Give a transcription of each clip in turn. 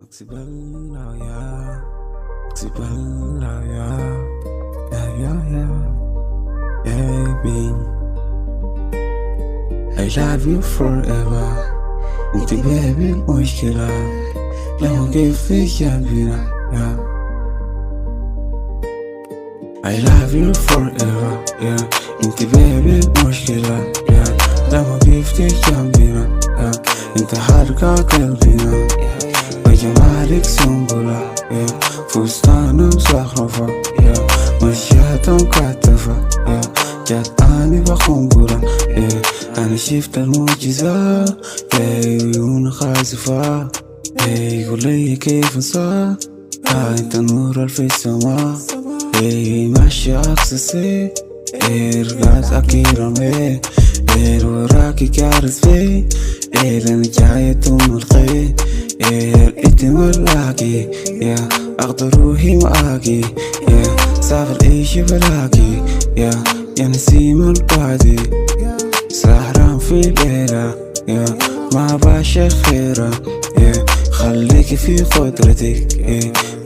اكتبلنا يا اكتبلنا يا baby I love you forever انت بيبي المشكلة لو كيفك يا بينا يا I love you forever انت بيبي المشكلة لو كيفتك يا بينا انت حركة قلبنا وجمالك سنبلة فستان مزخرفة مشيات مكتفة جات اني بقنبلة انا شفت المعجزة عيون خازفة قولي كيف انسى انت نور في السماء ماشي اكسسي رجعت اكيرا وراكي كارث في لأن جاية ملقي انت ملاكي اخضر روحي معاكي سافر ايشي بلاكي يا نسيم البادي سهران في الليلة ما باشا خيرة خليكي في قدرتك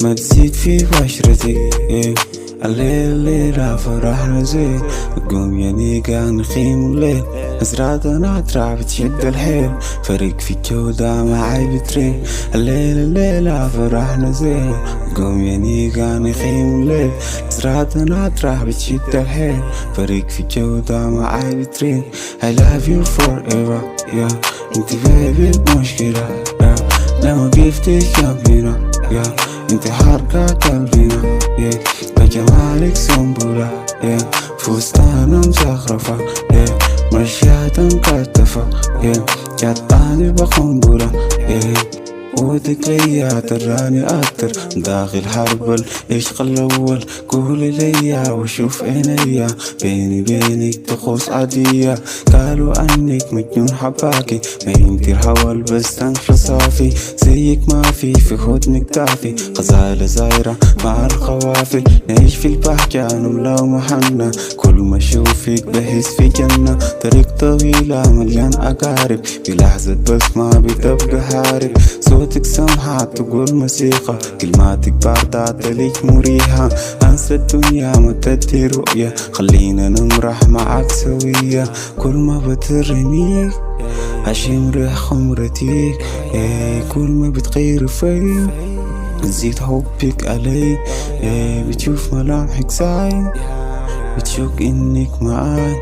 ما تزيد في بشرتك الليلة فرحنا زين قوم يا نيقا نخيم الليل أزرادنا تراب تشد الحيل فريق في جودة معاي بترين الليلة فرحنا زين قوم يا نيقا نخيم الليل أزرادنا تراب تشد الحيل فريق في جودة معاي بترين I love you forever انت بيبي المشكلة لما قفتك يا بينا انت حركة قلبنا جمالك سنبلة فستان مزخرفة مشيات مكتفة جاتاني بقنبلة ودك ليا تراني أكتر داخل حرب العشق الأول قولي ليا وشوف عينيا بينك تخص عادية قالوا عنك مجنون حباكي ما يمكن حول بس تنخل صافي زيك ما في حضنك كافي غزالة زايرة مع القوافل نعيش في البهجة نملا محنة كل ما اشوفك بحس في جنة طريق طويلة مليان أقارب بلحظة بس ما بتبقى حارب صوتك سمحة تقول موسيقى كلماتك باردة تليك مريحة أنسى الدنيا ما تدي رؤية خلينا نمرح معك سوية كل ما بترنيك عشان ريح خمرتيك كل ما بتغير في بتزيد حبك علي بتشوف ملامحك ساي بتشوق انك معاي